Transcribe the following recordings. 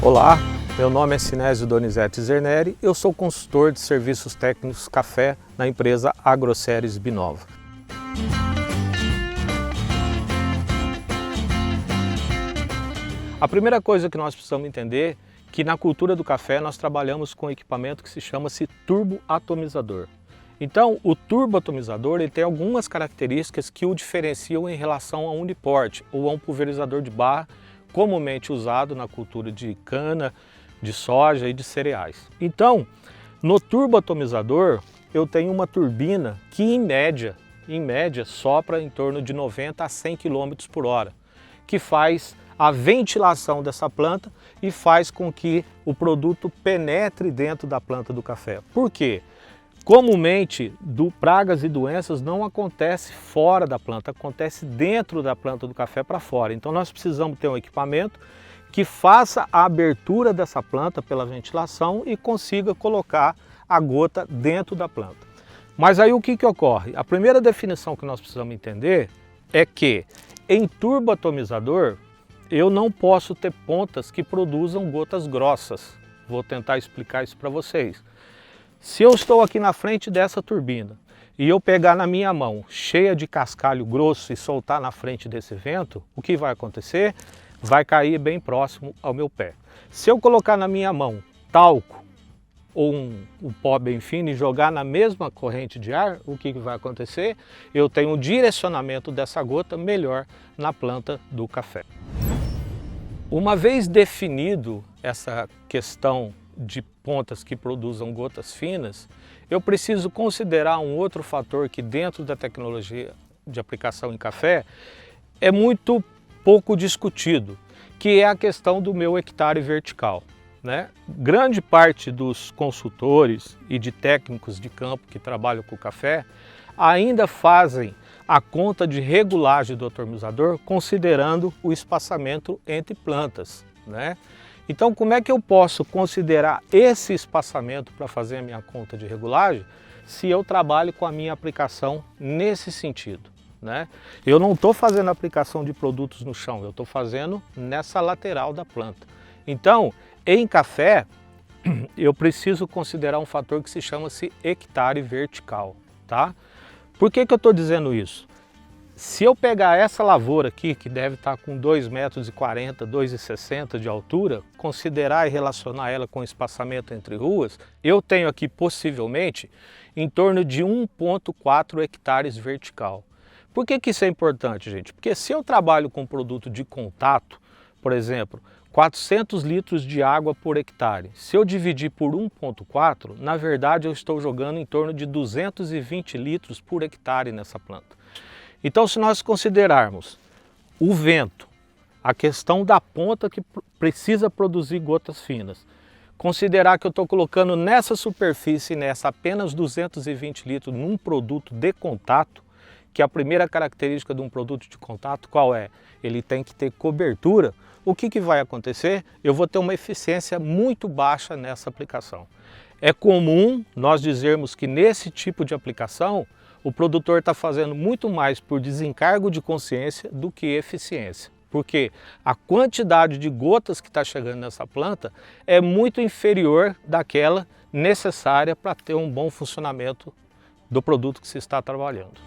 Olá, meu nome é Sinésio Donizete Zerneri, eu sou consultor de serviços técnicos café na empresa Agroceres Binova. A primeira coisa que nós precisamos entender é que na cultura do café nós trabalhamos com um equipamento que se chama-se turboatomizador. Então, o turboatomizador ele tem algumas características que o diferenciam em relação a um uniporte ou a um pulverizador de barra comumente usado na cultura de cana, de soja e de cereais. Então, no turboatomizador eu tenho uma turbina que em média sopra em torno de 90 a 100 km por hora, que faz a ventilação dessa planta e faz com que o produto penetre dentro da planta do café. Por quê? Comumente, pragas e doenças não acontecem fora da planta, acontece dentro da planta do café para fora. Então nós precisamos ter um equipamento que faça a abertura dessa planta pela ventilação e consiga colocar a gota dentro da planta. Mas aí o que ocorre? A primeira definição que nós precisamos entender é que em turboatomizador eu não posso ter pontas que produzam gotas grossas. Vou tentar explicar isso para vocês. Se eu estou aqui na frente dessa turbina e eu pegar na minha mão cheia de cascalho grosso e soltar na frente desse vento, o que vai acontecer? Vai cair bem próximo ao meu pé. Se eu colocar na minha mão talco ou um pó bem fino e jogar na mesma corrente de ar, o que vai acontecer? Eu tenho um direcionamento dessa gota melhor na planta do café. Uma vez definido essa questão de pontas que produzam gotas finas, eu preciso considerar um outro fator que dentro da tecnologia de aplicação em café é muito pouco discutido, que é a questão do meu hectare vertical, né? Grande parte dos consultores e de técnicos de campo que trabalham com café ainda fazem a conta de regulagem do atomizador considerando o espaçamento entre plantas, né? Então, como é que eu posso considerar esse espaçamento para fazer a minha conta de regulagem se eu trabalho com a minha aplicação nesse sentido, né? Eu não estou fazendo aplicação de produtos no chão, eu estou fazendo nessa lateral da planta. Então, em café, eu preciso considerar um fator que se chama-se hectare vertical, tá? Por que eu estou dizendo isso? Se eu pegar essa lavoura aqui, que deve estar com 2,40 metros, 2,60 metros de altura, considerar e relacionar ela com o espaçamento entre ruas, eu tenho aqui possivelmente em torno de 1,4 hectares vertical. Por que isso é importante, gente? Porque se eu trabalho com produto de contato, por exemplo, 400 litros de água por hectare, se eu dividir por 1,4, na verdade eu estou jogando em torno de 220 litros por hectare nessa planta. Então, se nós considerarmos o vento, a questão da ponta que precisa produzir gotas finas, considerar que eu estou colocando nessa superfície, nessa apenas 220 litros num produto de contato, que a primeira característica de um produto de contato qual é? Ele tem que ter cobertura. O que vai acontecer? Eu vou ter uma eficiência muito baixa nessa aplicação. É comum nós dizermos que nesse tipo de aplicação, o produtor está fazendo muito mais por desencargo de consciência do que eficiência. Porque a quantidade de gotas que está chegando nessa planta é muito inferior daquela necessária para ter um bom funcionamento do produto que se está trabalhando.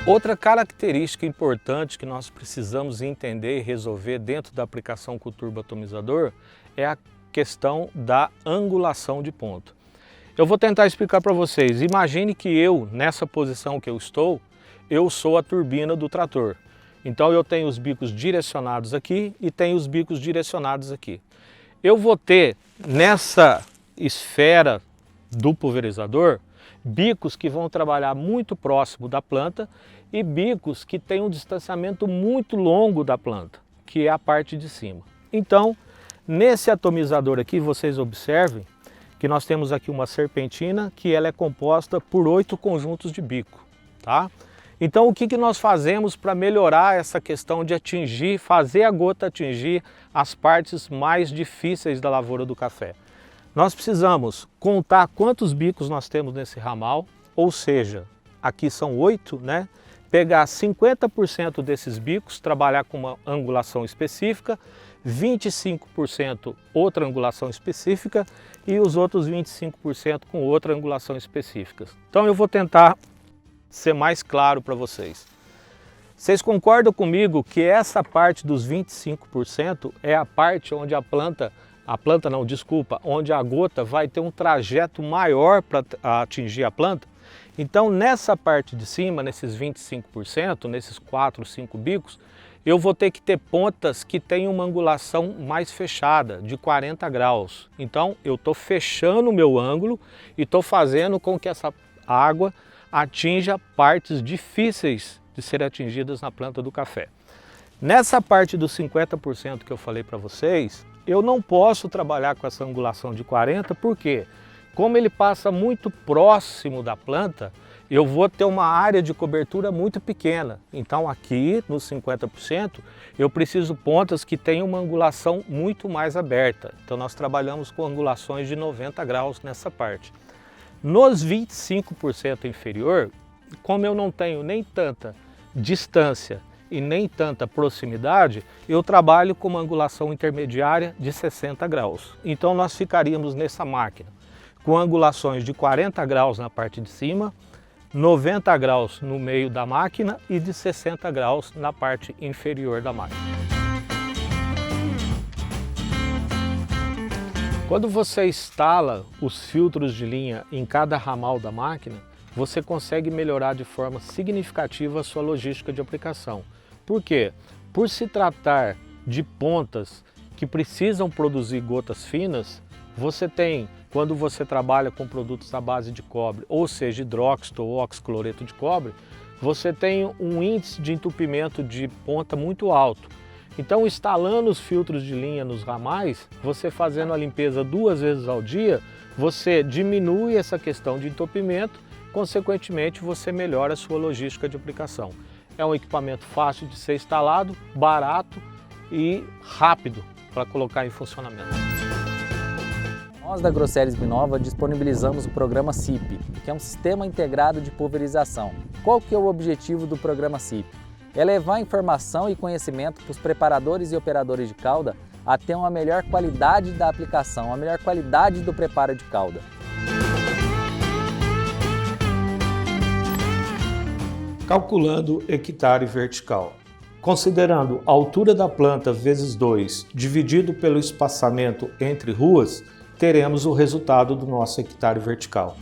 Outra característica importante que nós precisamos entender e resolver dentro da aplicação com o turboatomizador é a questão da angulação de ponta. Eu vou tentar explicar para vocês. Imagine que eu, nessa posição que eu estou, eu sou a turbina do trator. Então eu tenho os bicos direcionados aqui e tenho os bicos direcionados aqui. Eu vou ter nessa esfera do pulverizador bicos que vão trabalhar muito próximo da planta e bicos que têm um distanciamento muito longo da planta, que é a parte de cima. Então, nesse atomizador aqui, vocês observem que nós temos aqui uma serpentina que ela é composta por 8 conjuntos de bico, tá? Então o que nós fazemos para melhorar essa questão de atingir, fazer a gota atingir as partes mais difíceis da lavoura do café? Nós precisamos contar quantos bicos nós temos nesse ramal, ou seja, aqui são 8, né? pegar 50% desses bicos, trabalhar com uma angulação específica, 25% outra angulação específica e os outros 25% com outra angulação específica. Então eu vou tentar ser mais claro para vocês. Vocês concordam comigo que essa parte dos 25% é a parte onde onde a gota vai ter um trajeto maior para atingir a planta? Então nessa parte de cima, nesses 25%, nesses 4, 5 bicos, eu vou ter que ter pontas que tenham uma angulação mais fechada, de 40 graus. Então eu estou fechando o meu ângulo e estou fazendo com que essa água atinja partes difíceis de serem atingidas na planta do café. Nessa parte dos 50% que eu falei para vocês, eu não posso trabalhar com essa angulação de 40, porque como ele passa muito próximo da planta, eu vou ter uma área de cobertura muito pequena. Então aqui nos 50% eu preciso pontas que tenham uma angulação muito mais aberta. Então nós trabalhamos com angulações de 90 graus nessa parte. Nos 25% inferior, como eu não tenho nem tanta distância e nem tanta proximidade, eu trabalho com uma angulação intermediária de 60 graus. Então nós ficaríamos nessa máquina com angulações de 40 graus na parte de cima, 90 graus no meio da máquina e de 60 graus na parte inferior da máquina. Quando você instala os filtros de linha em cada ramal da máquina, você consegue melhorar de forma significativa a sua logística de aplicação. Por quê? Por se tratar de pontas que precisam produzir gotas finas, você tem, quando você trabalha com produtos à base de cobre, ou seja, hidróxido ou oxicloreto de cobre, você tem um índice de entupimento de ponta muito alto. Então, instalando os filtros de linha nos ramais, você fazendo a limpeza 2 vezes ao dia, você diminui essa questão de entupimento, consequentemente você melhora a sua logística de aplicação. É um equipamento fácil de ser instalado, barato e rápido para colocar em funcionamento. Nós da Grosseries Binova disponibilizamos o programa CIP, que é um sistema integrado de pulverização. Qual que é o objetivo do programa CIP? É levar informação e conhecimento para os preparadores e operadores de calda a ter uma melhor qualidade da aplicação, uma melhor qualidade do preparo de calda. Calculando hectare vertical. Considerando a altura da planta vezes 2 dividido pelo espaçamento entre ruas, teremos o resultado do nosso hectare vertical.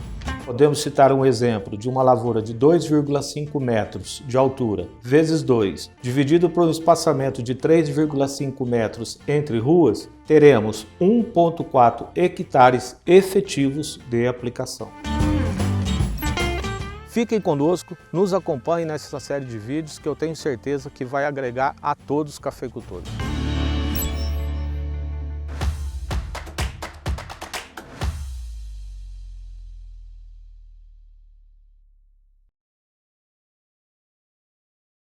Podemos citar um exemplo de uma lavoura de 2,5 metros de altura vezes 2, dividido por um espaçamento de 3,5 metros entre ruas, teremos 1,4 hectares efetivos de aplicação. Fiquem conosco, nos acompanhem nessa série de vídeos que eu tenho certeza que vai agregar a todos os cafeicultores.